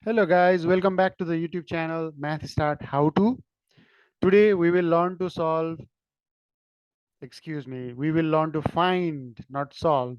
Hello guys, welcome back to the YouTube channel Math Start How To. Today we will learn to solve, we will learn to find, not solve.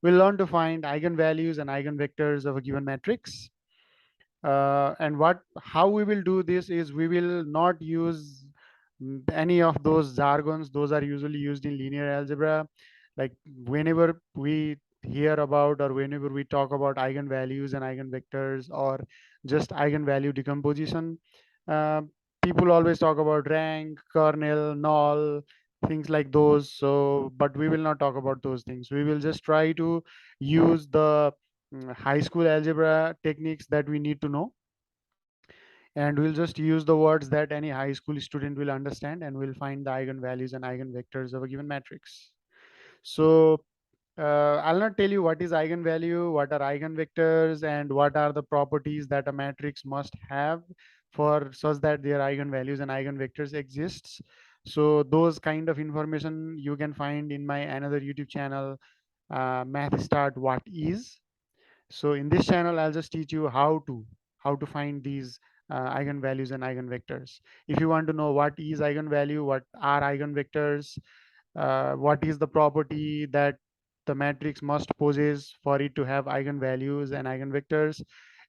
We'll learn to find eigenvalues and eigenvectors of a given matrix. And how we will do this is we will not use any of those jargons. Those are usually used in linear algebra. Like whenever we hear about or whenever we talk about eigenvalues and eigenvectors or just eigenvalue decomposition, uh, people always talk about rank, kernel, null, things like those. So, but we will not talk about those things. We will just try to use the high school algebra techniques that we need to know, and we'll just use the words that any high school student will understand, and we'll find the eigenvalues and eigenvectors of a given matrix. So I'll not tell you what is eigenvalue, what are eigenvectors, and what are the properties that a matrix must have for such that their eigenvalues and eigenvectors exists. So those kind of information you can find in my another YouTube channel, Math Start What Is. So in this channel, I'll just teach you how to find these eigenvalues and eigenvectors. If you want to know what is eigenvalue, what are eigenvectors, what is the property that the matrix must possess for it to have eigenvalues and eigenvectors,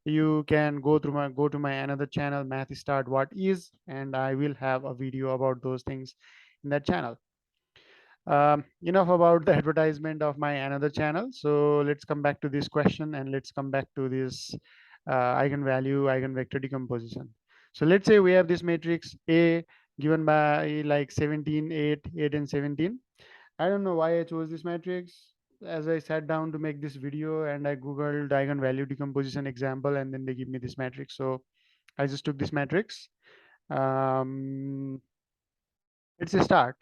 you can go to my another channel, Math Start What Is, and I will have a video about those things in that channel. Enough about the advertisement of my another channel. So let's come back to this question, and let's come back to this eigenvalue, eigenvector decomposition. So let's say we have this matrix A given by like 17, 8, 8, and 17. I don't know why I chose this matrix. As I sat down to make this video and I Googled eigenvalue decomposition example, and then they give me this matrix. So I just took this matrix. Um, let's start.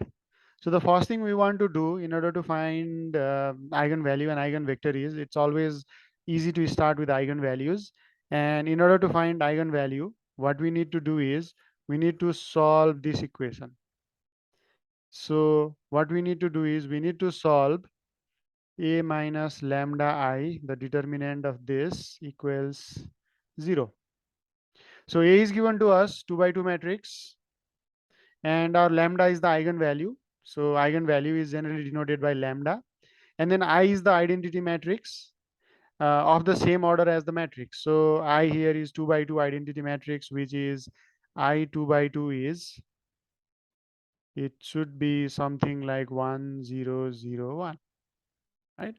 So the first thing we want to do in order to find eigenvalue and eigenvector is it's always easy to start with eigenvalues. And in order to find eigenvalue, what we need to do is we need to solve this equation. So what we need to do is we need to solve a minus lambda I, the determinant of this equals 0. So A is given to us 2 by 2 matrix, and our lambda is the eigenvalue. So eigenvalue is generally denoted by lambda. And then I is the identity matrix of the same order as the matrix. So I here is 2 by 2 identity matrix, which is I 2 by 2 is, it should be something like 1, 0, 0, 1, right?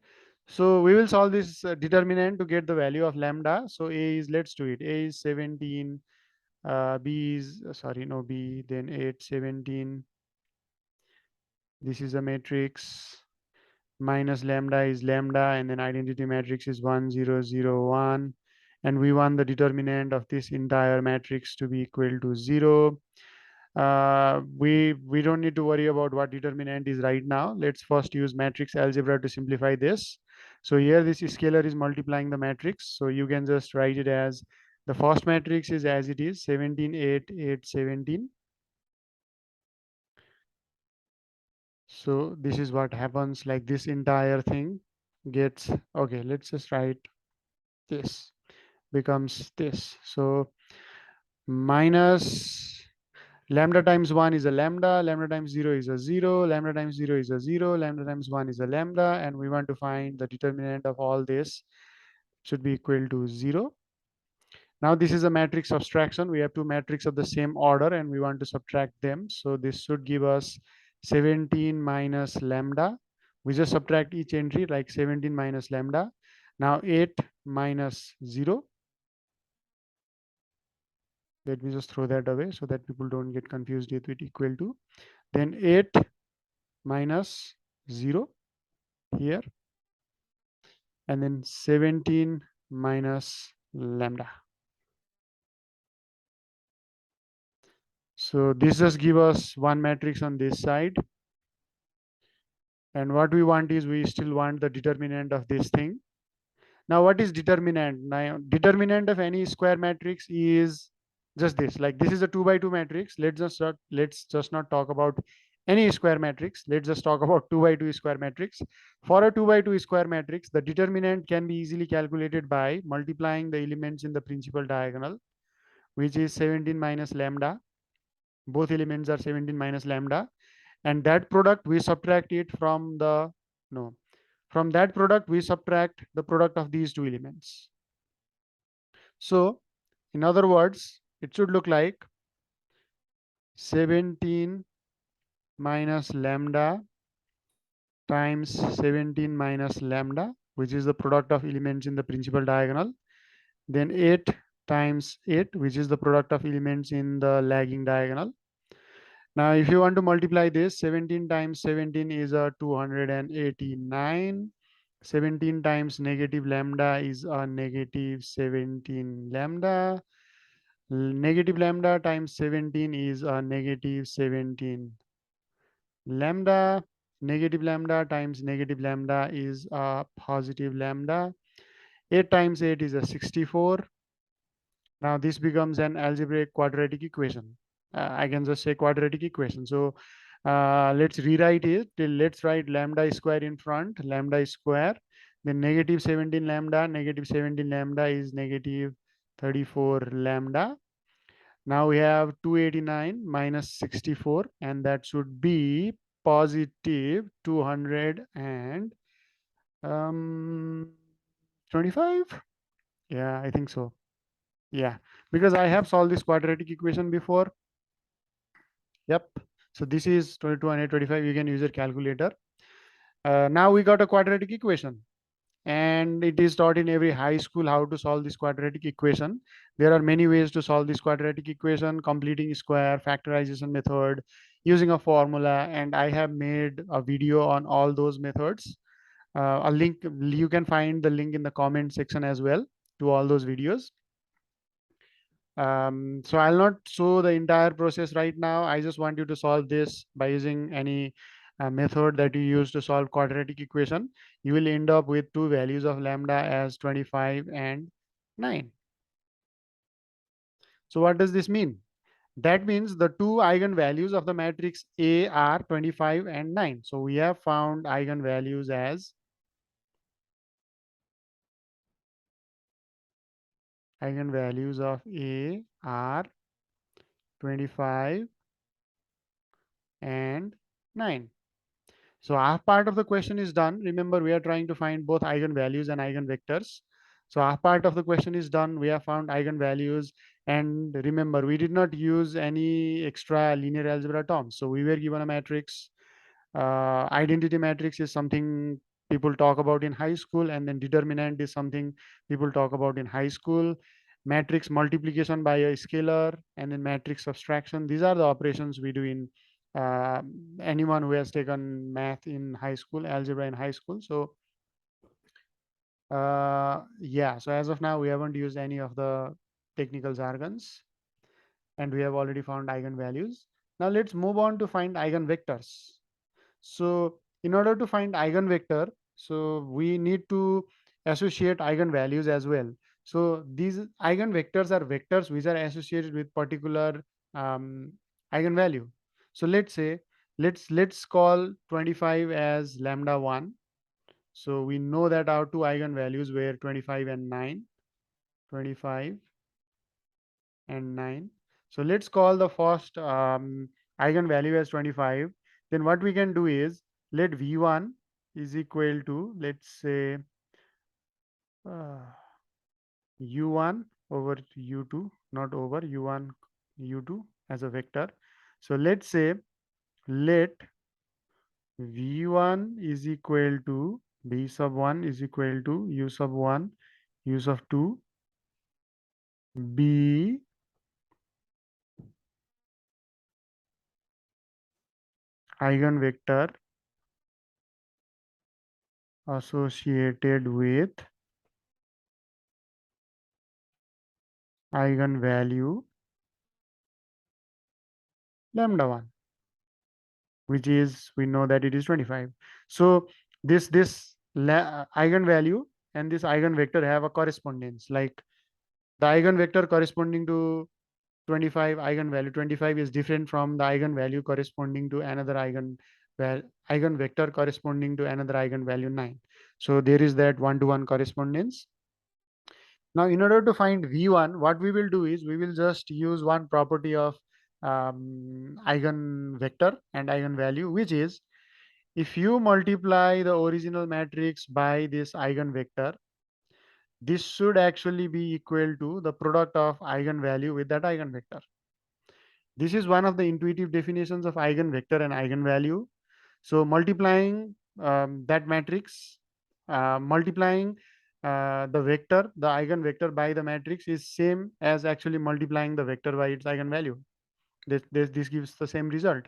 So we will solve this determinant to get the value of lambda. So A is, let's do it. A is 17, B is, sorry, no, B, then 8, 17. This is a matrix. Minus lambda is lambda, and then identity matrix is 1, 0, 0, 1. And we want the determinant of this entire matrix to be equal to 0. We don't need to worry about what determinant is right now. Let's first use matrix algebra to simplify this. So here this scalar is multiplying the matrix. So you can just write it as the first matrix is as it is 17, 8, 8, 17. So this is what happens, like this entire thing gets, okay, let's just write this becomes this. So minus lambda times 1 is a lambda, lambda times 0 is a 0, lambda times 0 is a 0, lambda times 1 is a lambda, and we want to find the determinant of all this should be equal to 0. Now this is a matrix subtraction. We have two matrices of the same order and we want to subtract them. So this should give us 17 minus lambda. We just subtract each entry, like 17 minus lambda. Now 8 minus 0. Let me just throw that away so that people don't get confused with it equal to. Then 8 minus 0 here. And then 17 minus lambda. So this just give us one matrix on this side. And what we want is we still want the determinant of this thing. Now what is determinant? Now determinant of any square matrix is just this. Like this is a 2 by 2 matrix. Let's just not talk about any square matrix. Let's just talk about 2 by 2 square matrix. For a 2 by 2 square matrix, the determinant can be easily calculated by multiplying the elements in the principal diagonal, which is 17 minus lambda. Both elements are 17 minus lambda. And that product, we subtract it from the, no, from that product, we subtract the product of these two elements. So, in other words, it should look like 17 minus lambda times 17 minus lambda, which is the product of elements in the principal diagonal. Then 8 times 8, which is the product of elements in the lagging diagonal. Now, if you want to multiply this, 17 times 17 is a 289. 17 times negative lambda is a negative 17 lambda. Negative lambda times 17 is a negative 17 lambda. Negative lambda times negative lambda is a positive lambda. 8 times 8 is a 64. Now this becomes an algebraic quadratic equation. I can just say quadratic equation. So let's rewrite it. Let's write lambda square in front, lambda square. Then negative 17 lambda, negative 17 lambda is negative 34 lambda. Now we have 289 minus 64, and that should be positive 200 and 25. Yeah, I think so. Yeah, because I have solved this quadratic equation before. Yep. So this is 2225. You can use your calculator. Now we got a quadratic equation, and it is taught in every high school how to solve this quadratic equation. There are many ways to solve this quadratic equation: completing square, factorization method, using a formula, and I have made a video on all those methods. A link, you can find the link in the comment section as well to all those videos. So I'll not show the entire process right now. I just want you to solve this by using any method that you use to solve quadratic equation. You will end up with two values of lambda as 25 and 9. So what does this mean? That means the two eigenvalues of the matrix A are 25 and 9. So we have found eigenvalues as eigenvalues of A are 25 and 9. So half part of the question is done. Remember, we are trying to find both eigenvalues and eigenvectors. So half part of the question is done. We have found eigenvalues. And remember, we did not use any extra linear algebra terms. So we were given a matrix. Identity matrix is something people talk about in high school, and then determinant is something people talk about in high school. Matrix multiplication by a scalar, and then matrix subtraction. These are the operations we do in uh, anyone who has taken math in high school, algebra in high school. So yeah, so as of now, we haven't used any of the technical jargons, and we have already found eigenvalues. Now let's move on to find eigenvectors. So in order to find eigenvector, so we need to associate eigenvalues as well. So these eigenvectors are vectors which are associated with particular um, eigenvalue. So let's say let's call 25 as lambda 1. So we know that our two eigenvalues were 25 and 9. 25 and 9. So let's call the first eigenvalue as 25. Then what we can do is let V1 is equal to, let's say, uh, U1 over U2, not over U1, U2 as a vector. So let's say let V1 is equal to V sub 1 is equal to U sub 1, U sub 2 be eigenvector associated with eigenvalue lambda 1, which is, we know that it is 25. So this eigenvalue and this eigenvector have a correspondence, like the eigenvector corresponding to 25 eigenvalue. 25 is different from the eigenvalue corresponding to another eigenvector corresponding to another eigenvalue 9. So there is that one-to-one correspondence. Now, in order to find V1, what we will do is we will just use one property of eigenvector and eigenvalue, which is if you multiply the original matrix by this eigenvector, this should actually be equal to the product of eigenvalue with that eigenvector. This is one of the intuitive definitions of eigenvector and eigenvalue. So multiplying that matrix, multiplying the eigenvector by the matrix is same as actually multiplying the vector by its eigenvalue. This gives the same result.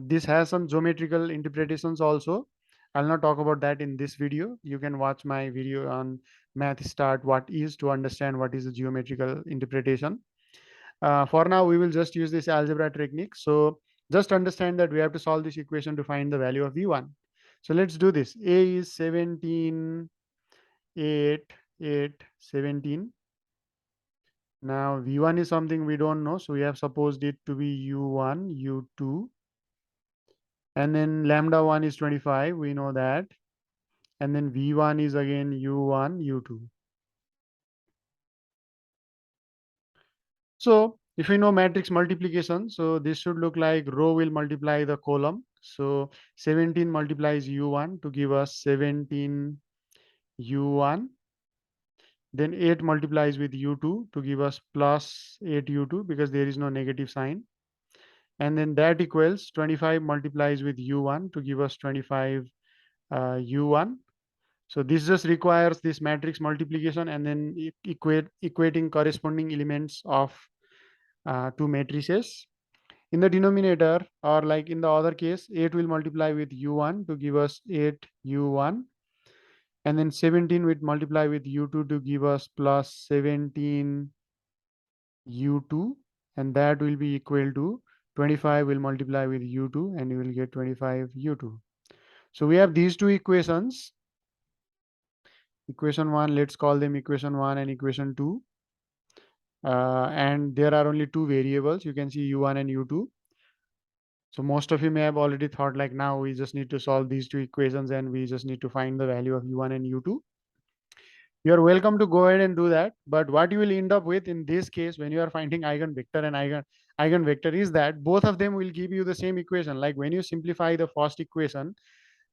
This has some geometrical interpretations also. I'll not talk about that in this video. You can watch my video on math start what is to understand what is the geometrical interpretation. For now, we will just use this algebra technique. So just understand that we have to solve this equation to find the value of V1. So let's do this. A is 17, 8, 8, 17. Now V1 is something we don't know. So we have supposed it to be U1, U2. And then lambda 1 is 25. We know that. And then V1 is again U1, U2. So if we know matrix multiplication, so this should look like row will multiply the column. So 17 multiplies U1 to give us 17 U1. Then 8 multiplies with U2 to give us plus 8 U2 because there is no negative sign. And then that equals 25 multiplies with U1 to give us 25 U1. So this just requires this matrix multiplication and then equating corresponding elements of two matrices. In the denominator, or like in the other case, 8 will multiply with u1 to give us 8 u1. And then 17 will multiply with u2 to give us plus 17 u2. And that will be equal to 25 will multiply with u2 and you will get 25 u2. So we have these two equations. Equation 1, let's call them equation 1 and equation 2. And there are only two variables. You can see u1 and u2. So most of you may have already thought like now we just need to solve these two equations and we just need to find the value of u1 and u2. You are welcome to go ahead and do that. But what you will end up with in this case when you are finding eigenvector and eigenvector is that both of them will give you the same equation. Like when you simplify the first equation,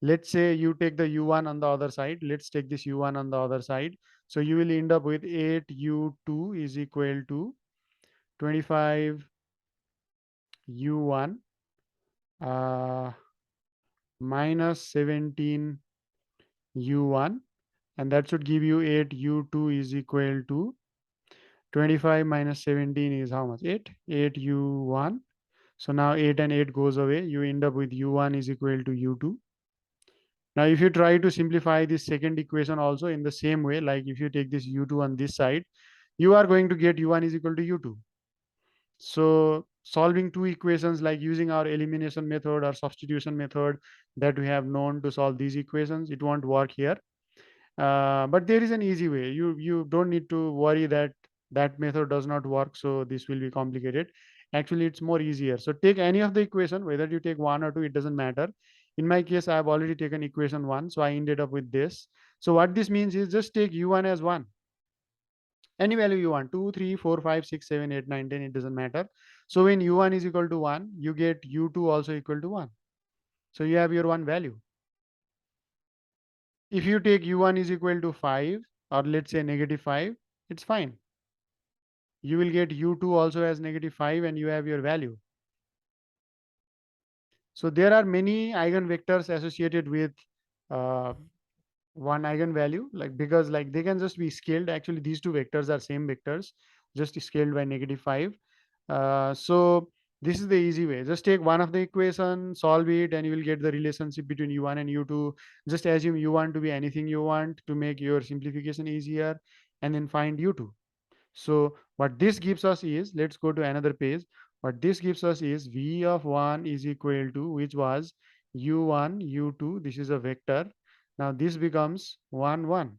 let's say you take the u1 on the other side. Let's take this u1 on the other side. So you will end up with 8u2 is equal to 25 u1 minus 17 u1, and that should give you 8 u2 is equal to 25 minus 17 is how much? 8 u1. So now 8 and 8 goes away. You end up with u1 is equal to u2. Now if you try to simplify this second equation also in the same way, like if you take this u2 on this side, you are going to get u1 is equal to u2. So solving two equations like using our elimination method or substitution method that we have known to solve these equations, it won't work here. But there is an easy way. You don't need to worry that that method does not work, so this will be complicated. Actually, it's more easier. So take any of the equation, whether you take one or two, it doesn't matter. In my case, I have already taken equation 1, so I ended up with this. So what this means is just take u1 as 1. Any value you want, 2, 3, 4, 5, 6, 7, 8, 9, 10, it doesn't matter. So when u1 is equal to 1, you get u2 also equal to 1. So you have your one value. If you take u1 is equal to 5 or let's say negative 5, it's fine. You will get u2 also as negative 5 and you have your value. So there are many eigenvectors associated with uh, one eigenvalue, like because like they can just be scaled. Actually, these two vectors are same vectors, just scaled by negative 5. So this is the easy way. Just take one of the equation, solve it, and you will get the relationship between u1 and u2. Just assume u1 to be anything you want to make your simplification easier, and then find u2. So what this gives us is, let's go to another page. What this gives us is v of 1 is equal to, which was u1, u2. This is a vector. Now this becomes 1, 1.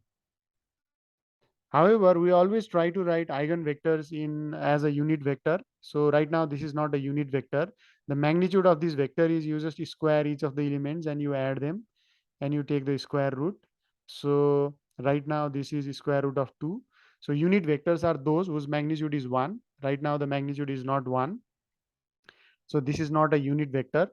However, we always try to write eigenvectors in as a unit vector. So right now this is not a unit vector. The magnitude of this vector is you just square each of the elements and you add them and you take the square root. So right now this is square root of 2. So unit vectors are those whose magnitude is 1. Right now the magnitude is not 1. So this is not a unit vector.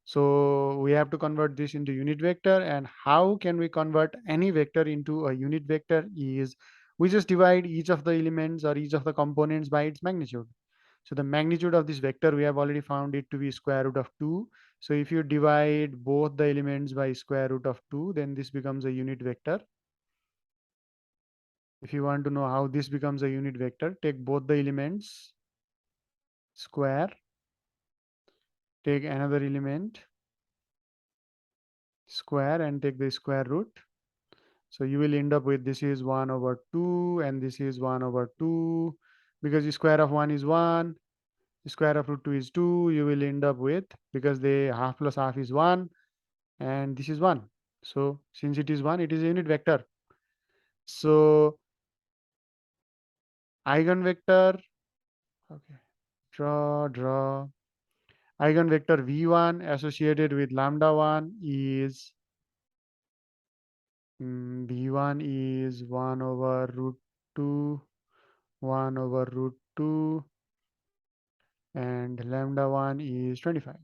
So we have to convert this into unit vector. And how can we convert any vector into a unit vector is we just divide each of the elements or each of the components by its magnitude. So the magnitude of this vector, we have already found it to be square root of 2. So if you divide both the elements by square root of 2, then this becomes a unit vector. If you want to know how this becomes a unit vector, take both the elements, square, take another element, square, and take the square root. So you will end up with this is 1 over 2 and this is 1 over 2. Because the square of 1 is 1, the square of root 2 is 2. You will end up with, because the half plus half is 1 and this is 1. So since it is 1, it is a unit vector. So eigenvector, okay, draw. Eigenvector v1 associated with lambda 1 is v1 is 1 over root 2, 1 over root 2, and lambda 1 is 25.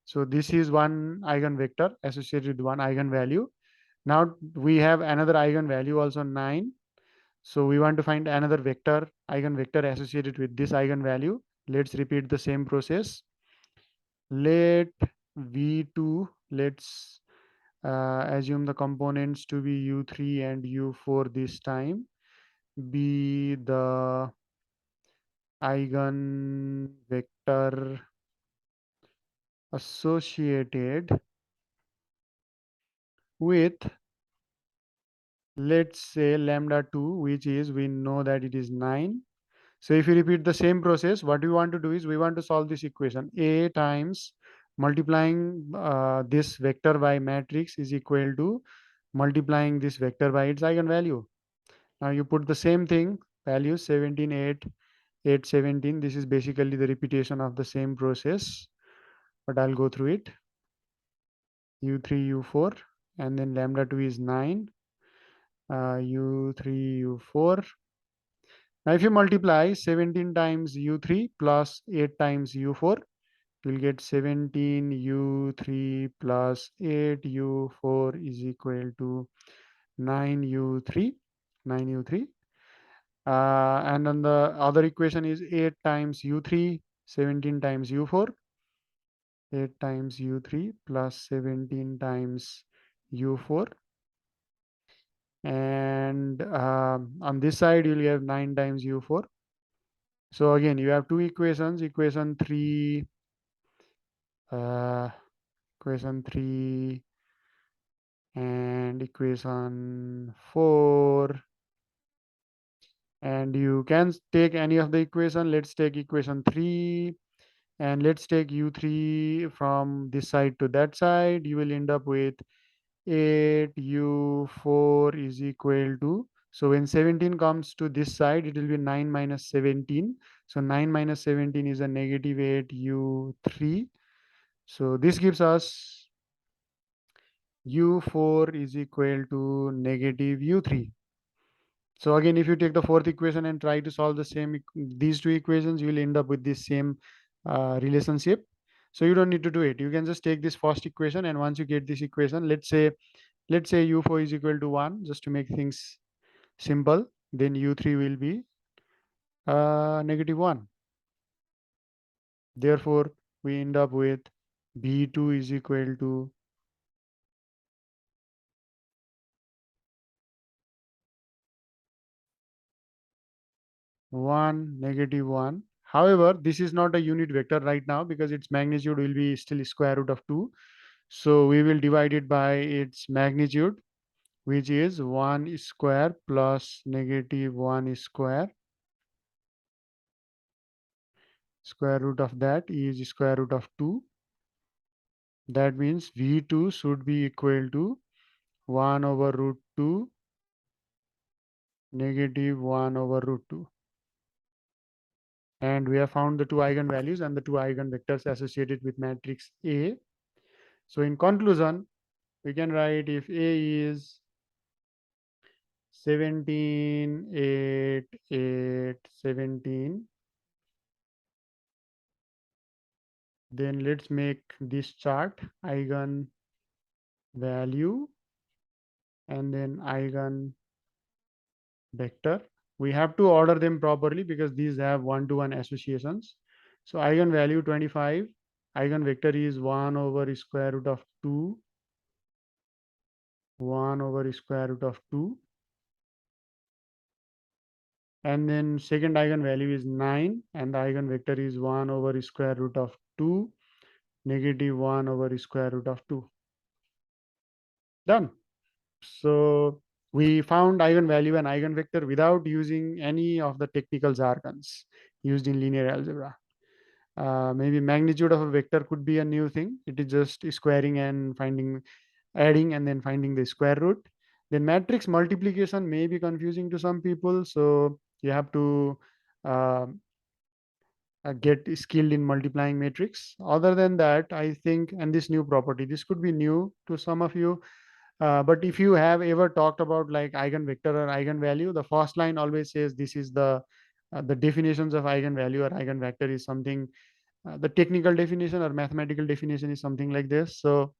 So this is one eigenvector associated with one eigenvalue. Now we have another eigenvalue also 9. So we want to find another vector, eigenvector associated with this eigenvalue. Let's repeat the same process. Let v2, let's assume the components to be u3 and u4 this time, be the eigenvector associated with, let's say, lambda 2, which is, we know that it is 9. So if you repeat the same process, what we want to do is we want to solve this equation. A times multiplying this vector by matrix is equal to multiplying this vector by its eigenvalue. Now you put the same thing, values 17, 8, 8, 17. This is basically the repetition of the same process, but I'll go through it. U3, U4, and then lambda 2 is 9, U3, U4. Now if you multiply 17 times U3 plus 8 times U4, you'll get 17 U3 plus 8 U4 is equal to 9 U3, 9 U3. And then the other equation is 8 times U3, 17 times U4, 8 times U3 plus 17 times U4. And on this side, you'll have 9 times U4. So again, you have two equations, equation 3, uh, equation 3 and equation 4. And you can take any of the equation. Let's take equation 3 and let's take u3 from this side to that side. You will end up with 8u4 is equal to, so when 17 comes to this side, it will be 9 minus 17. So 9 minus 17 is a negative 8u3. So this gives us u4 is equal to negative u3. So again, if you take the fourth equation and try to solve the same these two equations, you will end up with this same relationship. So you don't need to do it. You can just take this first equation, and once you get this equation, let's say u4 is equal to 1, just to make things simple. Then u3 will be negative 1. Therefore, we end up with b2 is equal to 1, negative 1. However, this is not a unit vector right now because its magnitude will be still square root of 2. So we will divide it by its magnitude, which is 1 square plus negative 1 square. Square root of that is square root of 2. That means V2 should be equal to 1 over root 2 negative 1 over root 2. And we have found the two eigenvalues and the two eigenvectors associated with matrix A. So in conclusion, we can write if A is 17, 8, 8, 17, then let's make this chart eigenvalue and then eigenvector. We have to order them properly because these have one-to-one associations. So eigenvalue 25, eigenvector is 1 over square root of 2, 1 over square root of 2. And then second eigenvalue is 9 and the eigenvector is 1 over square root of 2, negative 1 over square root of 2. Done. So we found eigenvalue and eigenvector without using any of the technical jargons used in linear algebra. Maybe magnitude of a vector could be a new thing. It is just squaring and finding, adding and then finding the square root. Then matrix multiplication may be confusing to some people. So you have to uh, get skilled in multiplying matrix. Other than that, I think, and this new property, this could be new to some of you. But if you have ever talked about like eigenvector or eigenvalue, the first line always says this is the definitions of eigenvalue or eigenvector is something. The technical definition or mathematical definition is something like this. So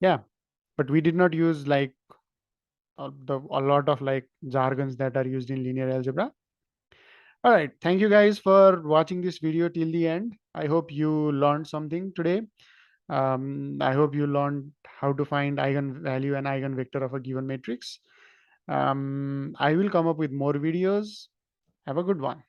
yeah, but we did not use like a lot of like jargons that are used in linear algebra. All right. Thank you guys for watching this video till the end. I hope you learned something today. I hope you learned how to find eigenvalue and eigenvector of a given matrix. I will come up with more videos. Have a good one.